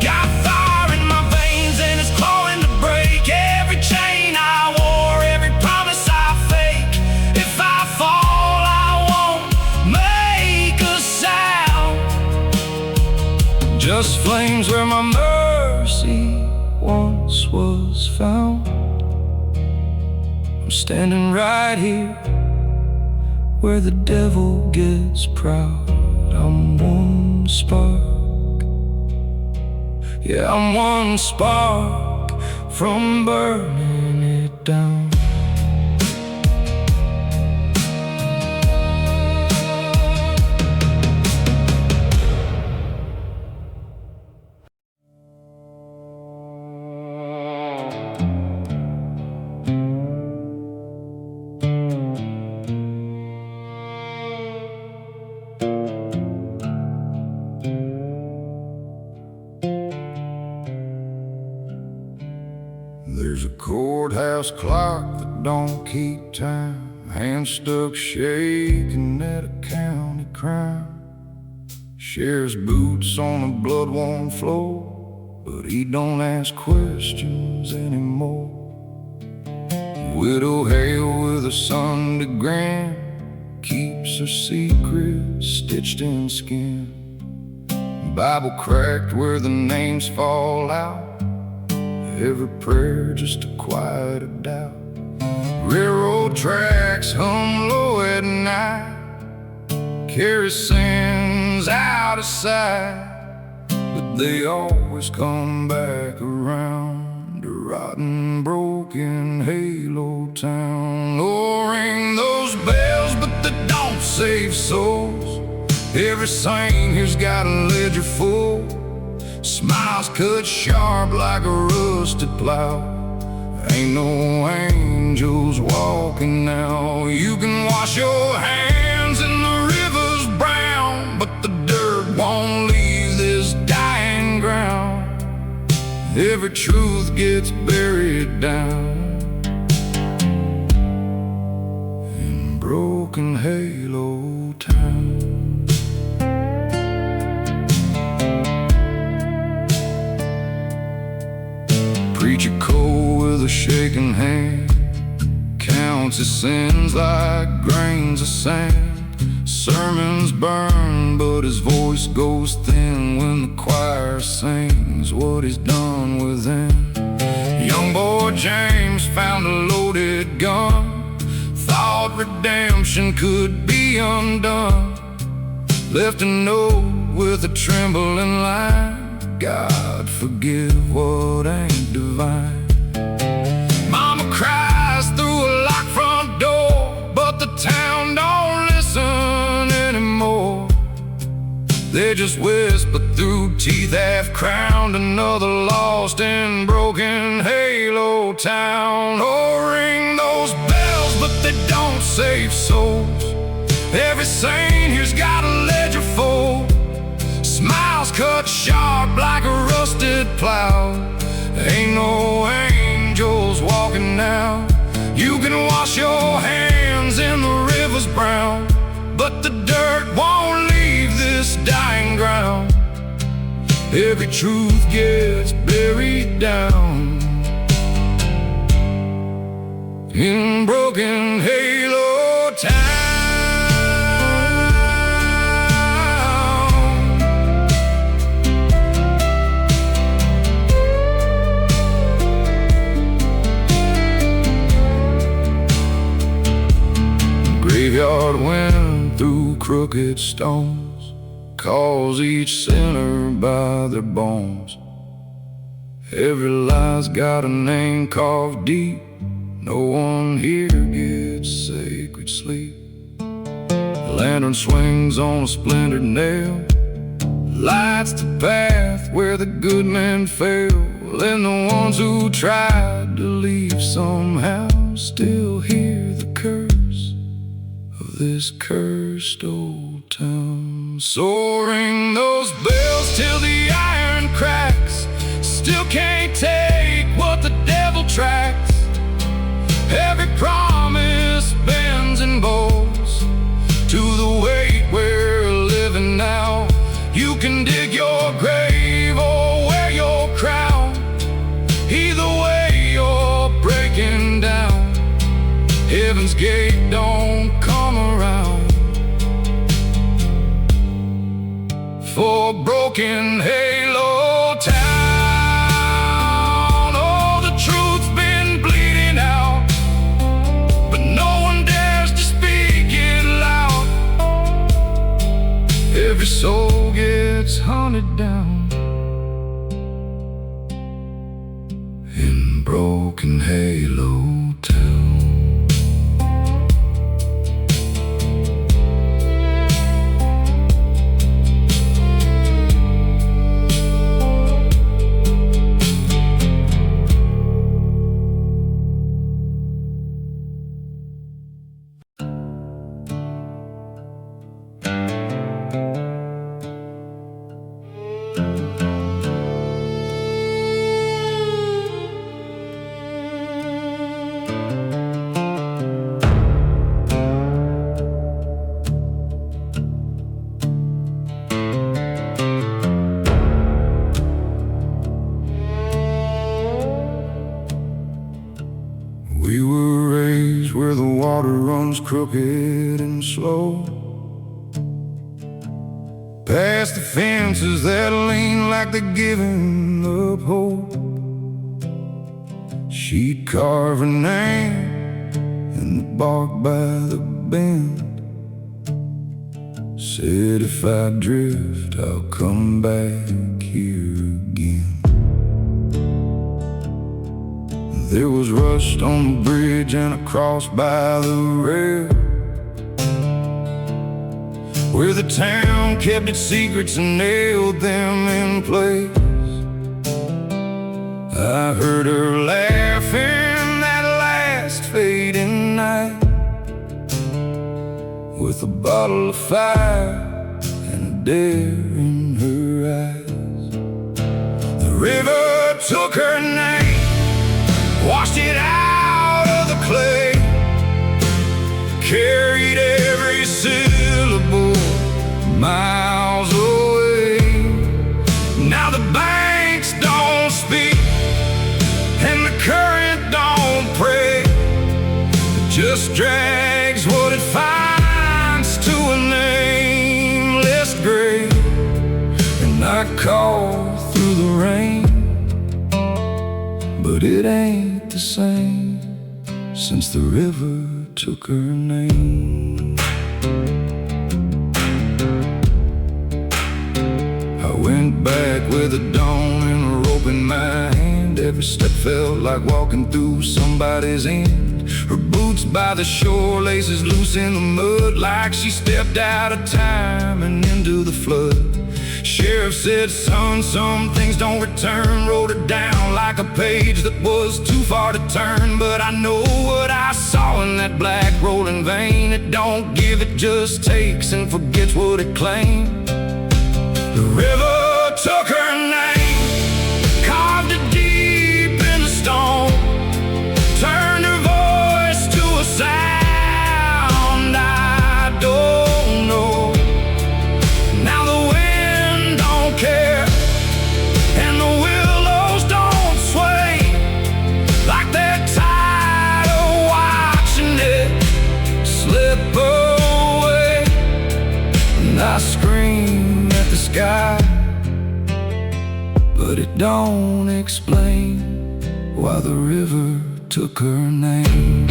Got fire in my veins and it's clawing to break every chain I wore, every promise I fake. If I fall, I won't make a sound. Just flames where my mercy once was found. I'm standing right here where the devil gets proud. I'm one spark, yeah, I'm one spark from burning it down. There's a courthouse clock that don't keep time. hand stuck shaking at a county crime. Shares boots on a blood-worn floor, but he don't ask questions anymore. Widow Hale with a son to grin, keeps her secret stitched in skin. Bible cracked where the names fall out, every prayer just to quiet a doubt. Railroad tracks hum low at night, carry sins out of sight, but they always come back around to rotten, broken Halo Town. Oh, ring those bells, but they don't save souls. Every saint here's got a ledger full, smiles cut sharp like a rusted plow. Ain't no angels walking now. You can wash your hands in the river's brown, but the dirt won't leave this dying ground. Every truth gets buried down in broken Halo Town. Preacher cold with a shaking hand, counts his sins like grains of sand. Sermons burn, but his voice goes thin when the choir sings what he's done within. Young boy James found a loaded gun, thought redemption could be undone. Left a note with a trembling line, God forgive what ain't divine. Mama cries through a locked front door, but the town don't listen anymore. They just whisper through teeth, half crowned, another lost in broken Halo Town. Oh, ring those bells, but they don't save souls. Every saint here's got a ledger full, smiles cut sharp like a rusted plow. Ain't no angels walking now. You can wash your hands in the river's brown, but the dirt won't leave this dying ground. Every truth gets buried down in broken Halo Town. Graveyard wind through crooked stones calls each sinner by their bones. Every lie's got a name carved deep, no one here gets sacred sleep. The lantern swings on a splintered nail, lights the path where the good men fail, and the ones who tried to leave somehow still hear the curse of this cursed old town. So ring those bells till the iron cracks, still can't take what the devil tracks. Every promise bends and bows to the weight we're living now. You can dig your grave or wear your crown, either way you're breaking down. Heaven's gate don't come around for broken Halo Town. Oh, the truth's been bleeding out, but no one dares to speak it loud. Every soul gets hunted down in broken Halo Town. crooked and slow, past the fences that lean like they're giving up hope. She'd carve her name in the bark by the bend, said if I drift, I'll come back here again. There was rust on the bridge and a cross by the rail, where the town kept its secrets and nailed them in place. I heard her laughing that last fading night, with a bottle of fire and a dare in her eyes. The river took her name, washed it out of the clay, carried every syllable miles away. Now the banks don't speak and the current don't pray, it just drags what it finds to a nameless grave. And I call through the rain, but it ain't the same since the river took her name. I went back with a dawn and a rope in my hand. Every step felt like walking through somebody's end. Her boots by the shore, laces loose in the mud, like she stepped out of time and into the flood. Sheriff said, son, some things don't return. Wrote it down like a page that was too far to turn. But I know what I saw in that black rolling vein. It don't give, it just takes and forgets what it claimed. The river took her name, carved it deep in the stone, turned her voice to a sound I don't know. Now the wind don't care and the willows don't sway, like they're tired of watching it slip away. And I scream at the sky, but it don't explain why the river took her name.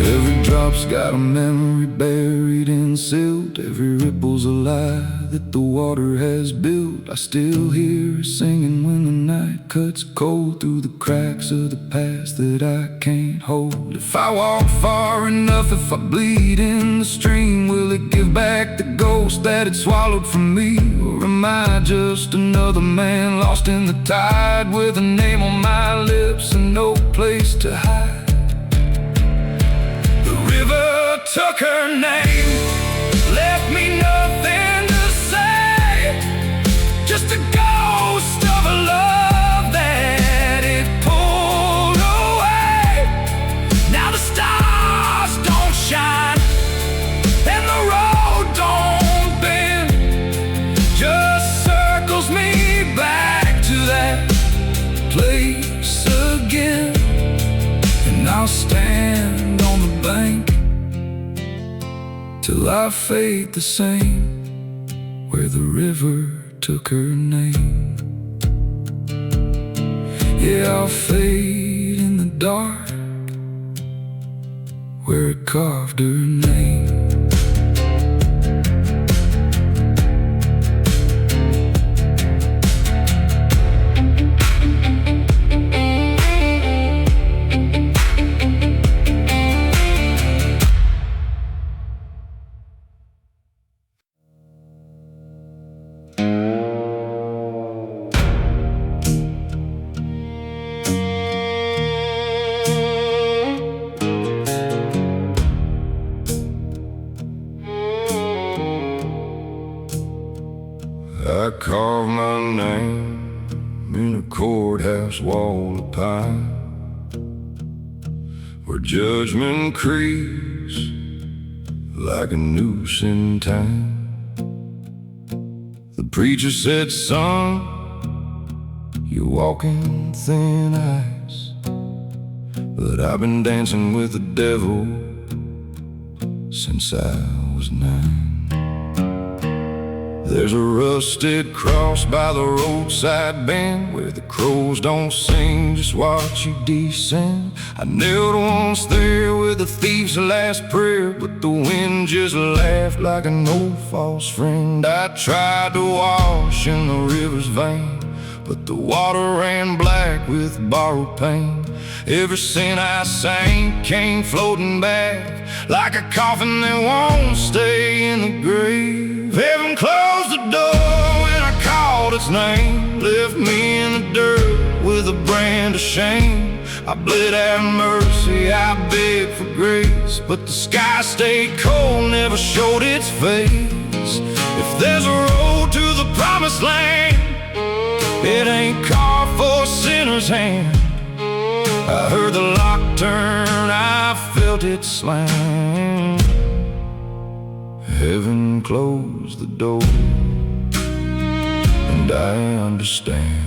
Every drop's got a memory buried in silt. Every ripple's a lie that the water has built. I still hear her singing when the night cuts cold through the cracks of the past that I can't hold. If I walk far enough, if I bleed in the stream, will it give back the ghost that it swallowed from me? Or am I just another man lost in the tide, with a name on my lips and no place to hide? The river took her name, left me nothing to say, just a ghost of a love that it pulled away. Now the stars don't shine and the road don't bend, just circles me back to that place again. And I'll stand on the bank till I fade the same, where the river took her name. Yeah, I'll fade in the dark, where it carved her name. I carved my name in a courthouse wall of pine, where judgment creeps like a noose in time. The preacher said, son, you're walking thin ice, but I've been dancing with the devil since I was 9. There's a rusted cross by the roadside bend where the crows don't sing, just watch you descend. I knelt once there with the thief's last prayer, but the wind just laughed like an old false friend. I tried to wash in the river's vein, but the water ran black with borrowed pain. Every sin I sang came floating back like a coffin that won't stay in the grave. Heaven closed the door when I called its name, left me in the dirt with a brand of shame. I bled out mercy, I begged for grace, but the sky stayed cold, never showed its face. If there's a road to the promised land, it ain't carved for a sinner's hand. I heard the lock turn, I felt it slam. Heaven closed the door, and I understand.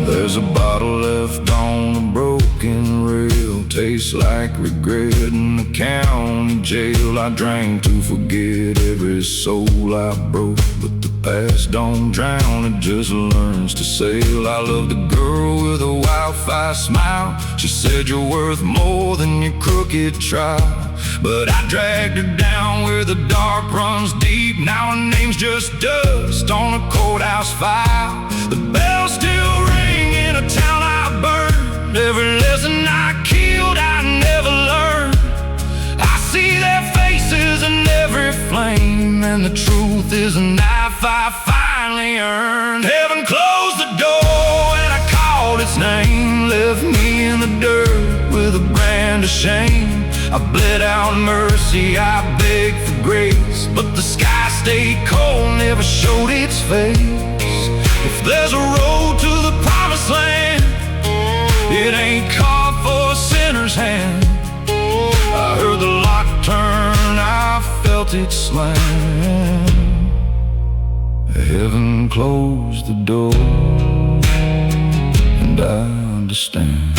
There's a bottle left on a broken rail, tastes like regret in the county jail. I drank to forget every soul I broke, but the past don't drown, it just learns to sail. I loved a girl with a wildfire smile. She said you're worth more than your crooked trial, but I dragged her down where the dark runs deep. Now her name's just dust on a courthouse file. The bells still ring in a town I burned. Every lesson I killed I never learned. I see their faces in every flame, and the truth is a knife I finally earned. Heaven closed the door and I called its name, left me in the dirt with a brand of shame. I bled out mercy, I begged for grace, but the sky stayed cold, never showed its face. If there's a road to the promised land, it ain't carved for a sinner's hand. I heard the lock turn, I felt it slam. Heaven closed the door, and I understand.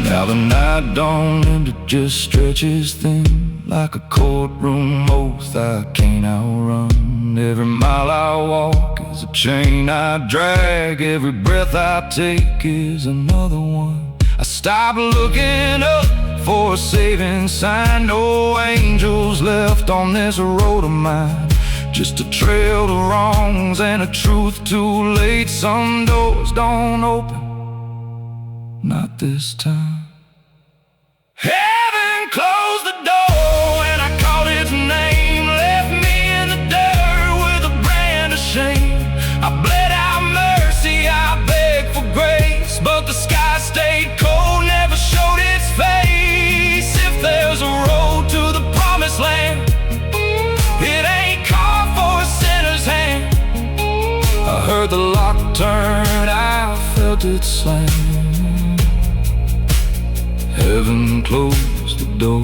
Now the night dawn and it just stretches thin, like a courtroom oath I can't outrun. Every mile I walk is a chain I drag, every breath I take is another one. I stop looking up for a saving sign, no angels left on this road of mine, just a trail to wrongs and a truth too late. Some doors don't open, not this time. Heaven closed the door and I called its name, left me in the dirt with a brand of shame. I bled out mercy, I begged for grace, but the sky stayed cold, never showed its face. If there's a road to the promised land, it ain't carved for a sinner's hand. I heard the lock turn, I felt it slam. Heaven closed the door,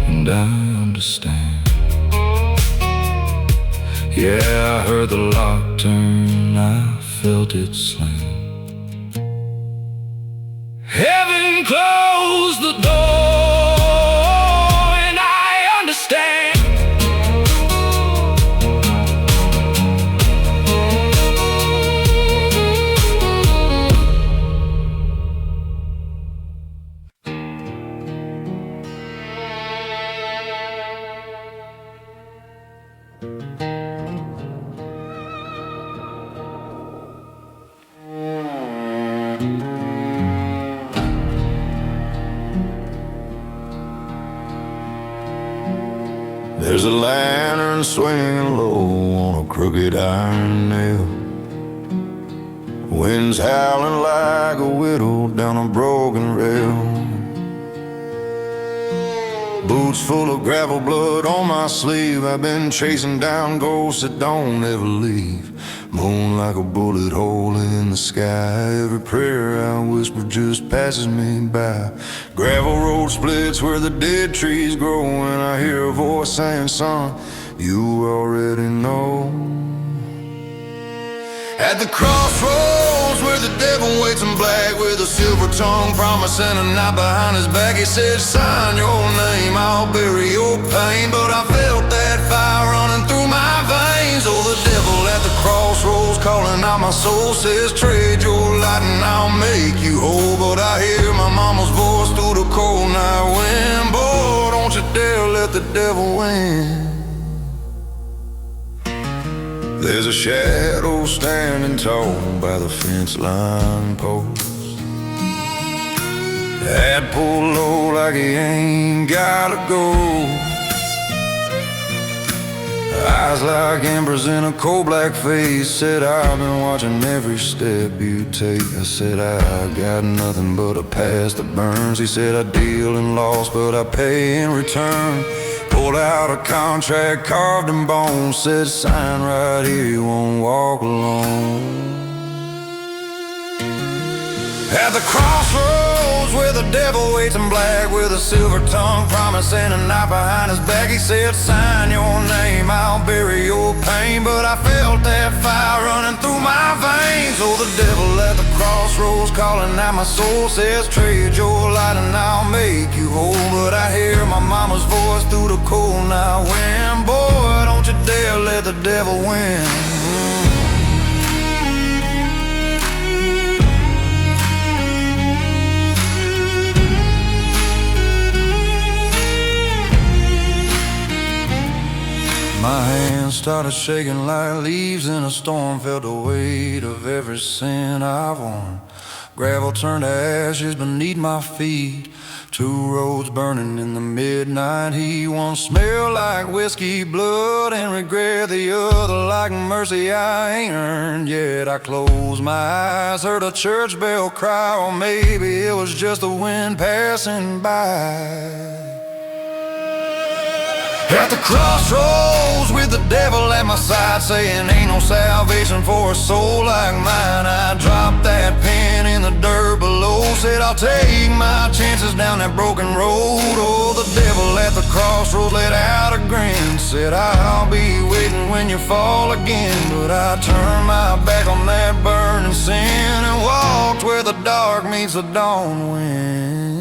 and I understand. Yeah, I heard the lock turn, I felt it slam. Heaven closed the door, and I understand. There's a lantern swinging low on a crooked iron nail. Wind's howling like a widow down a broken rail. Boots full of gravel, blood on my sleeve. I've been chasing down ghosts that don't ever leave. Moon like a bullet hole in the sky. Every prayer I whisper just passes me by. Gravel road splits where the dead trees grow, and I hear a voice saying, son, you already know. At the crossroads where the devil waits in black, with a silver tongue promising a knife behind his back, he said, sign your name, I'll bury your pain. But I felt that fire running through my veins. Oh, the devil at the crossroads calling out my soul, says, trade your light and I'll make you whole. But I hear my mama's voice through the cold night wind. Boy, don't you dare let the devil win. There's a shadow standing tall by the fence line post. Head pulled low like he ain't gotta go. Eyes like embers in a cold black face. Said, I've been watching every step you take. I said, I got nothing but a past that burns. He said, I deal in loss but I pay in return. Pulled out a contract carved in bone. Said, sign right here, you won't walk alone. At the crossroads where the devil waits in black, with a silver tongue promising a knife behind his back, he said, sign your name, I'll bury your pain. But I felt that fire running through my veins. Oh, the devil at the crossroads calling out my soul, says, trade your light and I'll make you whole. But I hear my mama's voice through the cold night wind. Boy, don't you dare let the devil win. My hands started shaking like leaves in a storm. Felt the weight of every sin I've worn. Gravel turned to ashes beneath my feet. Two roads burning in the midnight heat. One smelled like whiskey, blood, and regret. The other like mercy I ain't earned yet. I closed my eyes, heard a church bell cry, or maybe it was just the wind passing by. At the crossroads with the devil at my side, saying ain't no salvation for a soul like mine. I dropped that pen in the dirt below. Said I'll take my chances down that broken road. Oh, the devil at the crossroads let out a grin. Said I'll be waiting when you fall again. But I turned my back on that burning sin and walked where the dark meets the dawn wind.